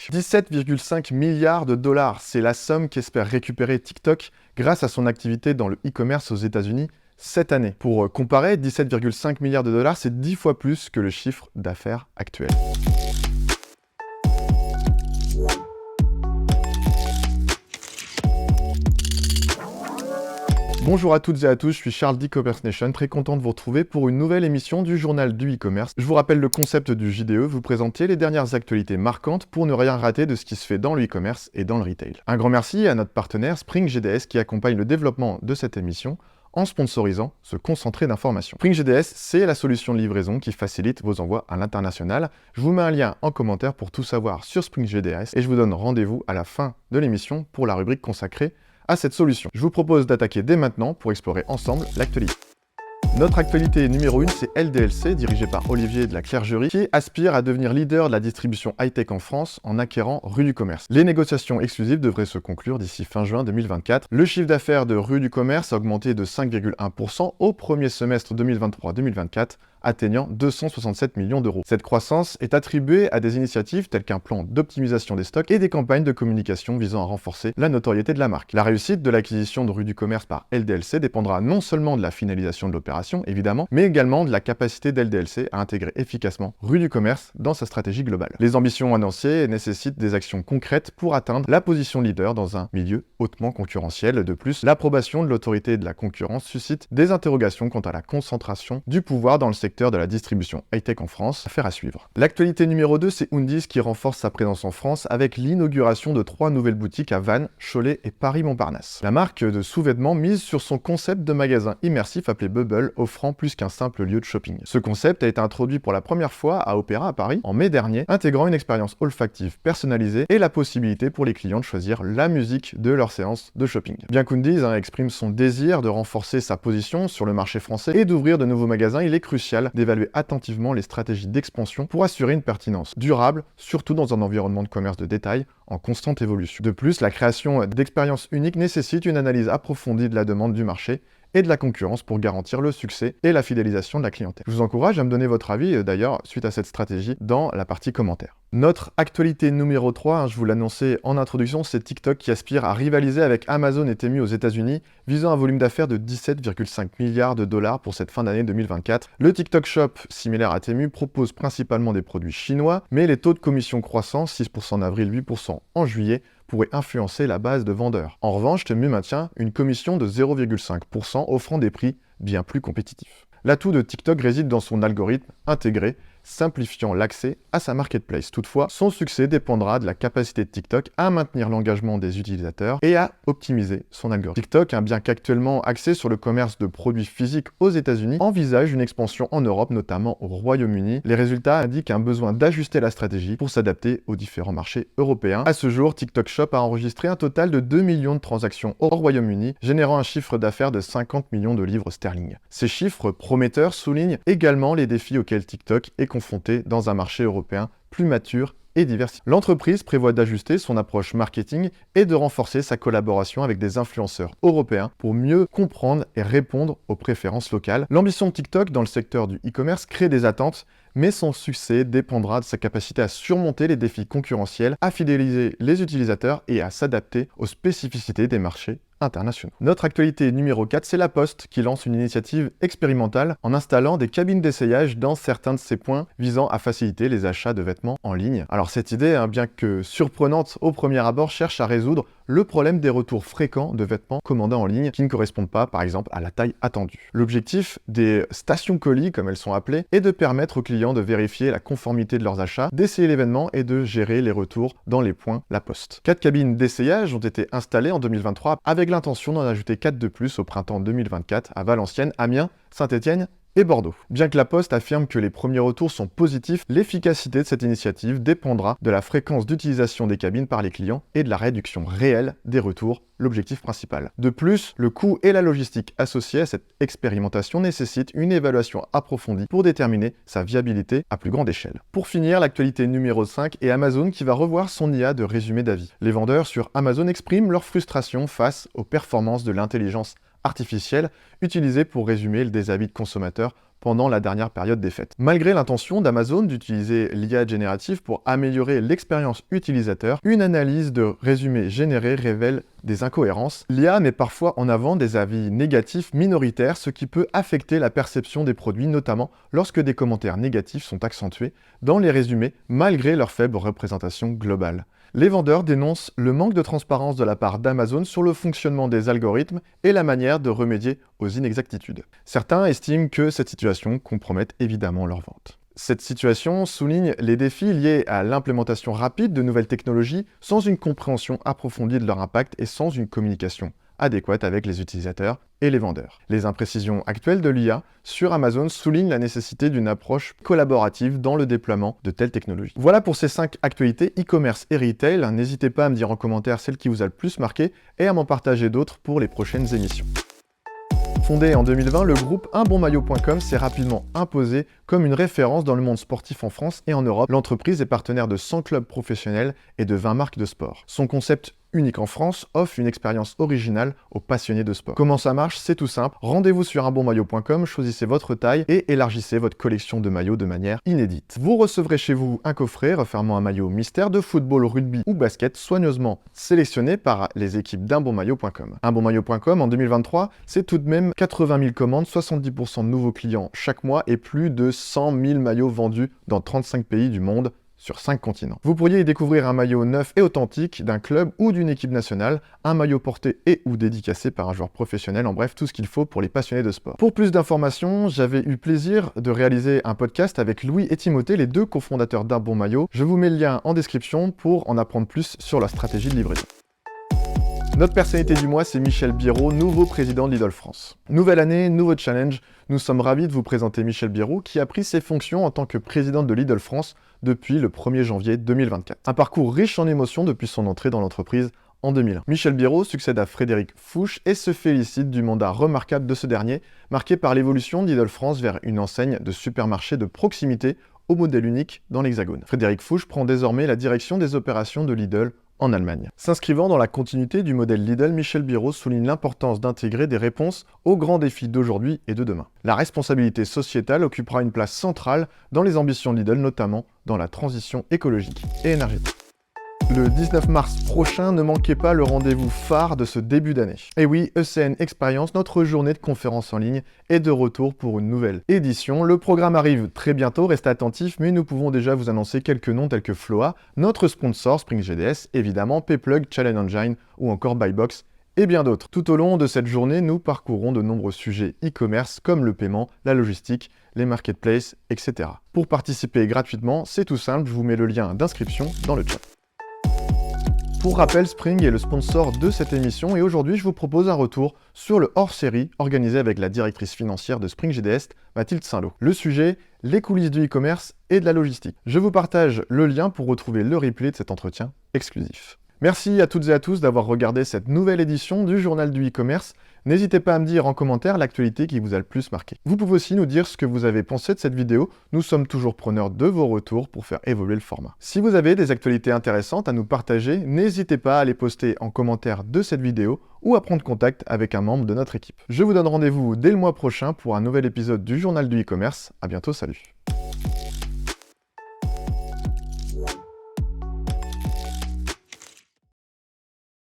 numérique. 17,5 milliards de dollars, c'est la somme qu'espère récupérer TikTok grâce à son activité dans le e-commerce aux États-Unis cette année. Pour comparer, 17,5 milliards de dollars, c'est 10 fois plus que le chiffre d'affaires actuel. Bonjour à toutes et à tous, je suis Charles d'e-commerce Nation, très content de vous retrouver pour une nouvelle émission du journal du e-commerce. Je vous rappelle le concept du JDE, vous présenter les dernières actualités marquantes pour ne rien rater de ce qui se fait dans le e-commerce et dans le retail. Un grand merci à notre partenaire Spring GDS qui accompagne le développement de cette émission en sponsorisant ce concentré d'informations. Spring GDS, c'est la solution de livraison qui facilite vos envois à l'international. Je vous mets un lien en commentaire pour tout savoir sur Spring GDS et je vous donne rendez-vous à la fin de l'émission pour la rubrique consacrée à cette solution. Je vous propose d'attaquer dès maintenant pour explorer ensemble l'actualité. Notre actualité numéro 1, c'est LDLC, dirigé par Olivier de la Clergerie, qui aspire à devenir leader de la distribution high-tech en France en acquérant Rue du Commerce. Les négociations exclusives devraient se conclure d'ici fin juin 2024. Le chiffre d'affaires de Rue du Commerce a augmenté de 5,1% au premier semestre 2023-2024, atteignant 267 millions d'euros. Cette croissance est attribuée à des initiatives telles qu'un plan d'optimisation des stocks et des campagnes de communication visant à renforcer la notoriété de la marque. La réussite de l'acquisition de Rue du Commerce par LDLC dépendra non seulement de la finalisation de l'opération, évidemment, mais également de la capacité d'LDLC à intégrer efficacement Rue du Commerce dans sa stratégie globale. Les ambitions annoncées nécessitent des actions concrètes pour atteindre la position leader dans un milieu hautement concurrentiel. De plus, l'approbation de l'autorité de la concurrence suscite des interrogations quant à la concentration du pouvoir dans le secteur de la distribution high-tech en France. Affaire à suivre. L'actualité numéro 2, c'est Undis qui renforce sa présence en France avec l'inauguration de 3 nouvelles boutiques à Vannes, Cholet et Paris-Montparnasse. La marque de sous-vêtements mise sur son concept de magasin immersif appelé Bubble, offrant plus qu'un simple lieu de shopping. Ce concept a été introduit pour la première fois à Opéra à Paris en mai dernier, intégrant une expérience olfactive personnalisée et la possibilité pour les clients de choisir la musique de leur séance de shopping. Bien qu'Undis exprime son désir de renforcer sa position sur le marché français et d'ouvrir de nouveaux magasins, il est crucial d'évaluer attentivement les stratégies d'expansion pour assurer une pertinence durable, surtout dans un environnement de commerce de détail en constante évolution. De plus, la création d'expériences uniques nécessite une analyse approfondie de la demande du marché et de la concurrence pour garantir le succès et la fidélisation de la clientèle. Je vous encourage à me donner votre avis, d'ailleurs, suite à cette stratégie, dans la partie commentaires. Notre actualité numéro 3, je vous l'annonçais en introduction, c'est TikTok qui aspire à rivaliser avec Amazon et Temu aux États-Unis, visant un volume d'affaires de 17,5 milliards de dollars pour cette fin d'année 2024. Le TikTok Shop, similaire à Temu, propose principalement des produits chinois, mais les taux de commission croissants, 6% en avril, 8% en juillet, pourrait influencer la base de vendeurs. En revanche, Temu maintient une commission de 0,5%, offrant des prix bien plus compétitifs. L'atout de TikTok réside dans son algorithme intégré, simplifiant l'accès à sa marketplace. Toutefois, son succès dépendra de la capacité de TikTok à maintenir l'engagement des utilisateurs et à optimiser son algorithme. TikTok, bien qu'actuellement axé sur le commerce de produits physiques aux États-Unis, envisage une expansion en Europe, notamment au Royaume-Uni. Les résultats indiquent un besoin d'ajuster la stratégie pour s'adapter aux différents marchés européens. À ce jour, TikTok Shop a enregistré un total de 2 millions de transactions au Royaume-Uni, générant un chiffre d'affaires de 50 millions de livres sterling. Ces chiffres prometteurs soulignent également les défis auxquels TikTok est confronté dans un marché européen plus mature et diversifié. L'entreprise prévoit d'ajuster son approche marketing et de renforcer sa collaboration avec des influenceurs européens pour mieux comprendre et répondre aux préférences locales. L'ambition de TikTok dans le secteur du e-commerce crée des attentes, mais son succès dépendra de sa capacité à surmonter les défis concurrentiels, à fidéliser les utilisateurs et à s'adapter aux spécificités des marchés internationaux. Notre actualité numéro 4, c'est La Poste qui lance une initiative expérimentale en installant des cabines d'essayage dans certains de ses points visant à faciliter les achats de vêtements en ligne. Alors cette idée, bien que surprenante au premier abord, cherche à résoudre le problème des retours fréquents de vêtements commandés en ligne qui ne correspondent pas, par exemple, à la taille attendue. L'objectif des stations colis, comme elles sont appelées, est de permettre aux clients de vérifier la conformité de leurs achats, d'essayer l'événement et de gérer les retours dans les points La Poste. 4 cabines d'essayage ont été installées en 2023 avec l'intention d'en ajouter 4 de plus au printemps 2024 à Valenciennes, Amiens, Saint-Étienne et Bordeaux. Bien que La Poste affirme que les premiers retours sont positifs, l'efficacité de cette initiative dépendra de la fréquence d'utilisation des cabines par les clients et de la réduction réelle des retours, l'objectif principal. De plus, le coût et la logistique associés à cette expérimentation nécessitent une évaluation approfondie pour déterminer sa viabilité à plus grande échelle. Pour finir, l'actualité numéro 5 est Amazon qui va revoir son IA de résumé d'avis. Les vendeurs sur Amazon expriment leur frustration face aux performances de l'intelligence artificielle utilisée pour résumer des avis de consommateurs pendant la dernière période des fêtes. Malgré l'intention d'Amazon d'utiliser l'IA générative pour améliorer l'expérience utilisateur, une analyse de résumé généré révèle des incohérences. L'IA met parfois en avant des avis négatifs minoritaires, ce qui peut affecter la perception des produits, notamment lorsque des commentaires négatifs sont accentués dans les résumés, malgré leur faible représentation globale. Les vendeurs dénoncent le manque de transparence de la part d'Amazon sur le fonctionnement des algorithmes et la manière de remédier aux inexactitudes. Certains estiment que cette situation compromet évidemment leurs ventes. Cette situation souligne les défis liés à l'implémentation rapide de nouvelles technologies sans une compréhension approfondie de leur impact et sans une communication adéquate avec les utilisateurs et les vendeurs. Les imprécisions actuelles de l'IA sur Amazon soulignent la nécessité d'une approche collaborative dans le déploiement de telles technologies. Voilà pour ces 5 actualités e-commerce et retail. N'hésitez pas à me dire en commentaire celle qui vous a le plus marqué et à m'en partager d'autres pour les prochaines émissions. Fondé en 2020, le groupe unbonmaillot.com s'est rapidement imposé comme une référence dans le monde sportif en France et en Europe. L'entreprise est partenaire de 100 clubs professionnels et de 20 marques de sport. Son concept unique en France offre une expérience originale aux passionnés de sport. Comment ça marche? C'est tout simple. Rendez-vous sur unbonmaillot.com, choisissez votre taille et élargissez votre collection de maillots de manière inédite. Vous recevrez chez vous un coffret refermant un maillot mystère de football, rugby ou basket soigneusement sélectionné par les équipes d'unbonmaillot.com. Unbonmaillot.com en 2023, c'est tout de même 80 000 commandes, 70% de nouveaux clients chaque mois et plus de 100 000 maillots vendus dans 35 pays du monde, sur 5 continents. Vous pourriez y découvrir un maillot neuf et authentique d'un club ou d'une équipe nationale, un maillot porté et ou dédicacé par un joueur professionnel, en bref, tout ce qu'il faut pour les passionnés de sport. Pour plus d'informations, j'avais eu plaisir de réaliser un podcast avec Louis et Timothée, les 2 cofondateurs d'Un Bon Maillot. Je vous mets le lien en description pour en apprendre plus sur la stratégie de livraison. Notre personnalité du mois, c'est Michel Biérot, nouveau président de Lidl France. Nouvelle année, nouveau challenge. Nous sommes ravis de vous présenter Michel Biérot, qui a pris ses fonctions en tant que président de Lidl France depuis le 1er janvier 2024. Un parcours riche en émotions depuis son entrée dans l'entreprise en 2001. Michel Biérot succède à Frédéric Fouch et se félicite du mandat remarquable de ce dernier, marqué par l'évolution d'Idle France vers une enseigne de supermarché de proximité au modèle unique dans l'Hexagone. Frédéric Fouch prend désormais la direction des opérations de Lidl en Allemagne. S'inscrivant dans la continuité du modèle Lidl, Michel Biérot souligne l'importance d'intégrer des réponses aux grands défis d'aujourd'hui et de demain. La responsabilité sociétale occupera une place centrale dans les ambitions de Lidl, notamment dans la transition écologique et énergétique. Le 19 mars prochain, ne manquez pas le rendez-vous phare de ce début d'année. Et oui, ECN Experience, notre journée de conférence en ligne, est de retour pour une nouvelle édition. Le programme arrive très bientôt, restez attentifs, mais nous pouvons déjà vous annoncer quelques noms tels que Floa, notre sponsor Spring GDS, évidemment Payplug, Challenge Engine ou encore Buybox, et bien d'autres. Tout au long de cette journée, nous parcourrons de nombreux sujets e-commerce comme le paiement, la logistique, les marketplaces, etc. Pour participer gratuitement, c'est tout simple, je vous mets le lien d'inscription dans le chat. Pour rappel, Spring est le sponsor de cette émission et aujourd'hui je vous propose un retour sur le hors-série organisé avec la directrice financière de Spring GDS, Mathilde Saint-Lô. Le sujet, les coulisses du e-commerce et de la logistique. Je vous partage le lien pour retrouver le replay de cet entretien exclusif. Merci à toutes et à tous d'avoir regardé cette nouvelle édition du Journal du e-commerce. N'hésitez pas à me dire en commentaire l'actualité qui vous a le plus marqué. Vous pouvez aussi nous dire ce que vous avez pensé de cette vidéo. Nous sommes toujours preneurs de vos retours pour faire évoluer le format. Si vous avez des actualités intéressantes à nous partager, n'hésitez pas à les poster en commentaire de cette vidéo ou à prendre contact avec un membre de notre équipe. Je vous donne rendez-vous dès le mois prochain pour un nouvel épisode du Journal du e-commerce. À bientôt, salut!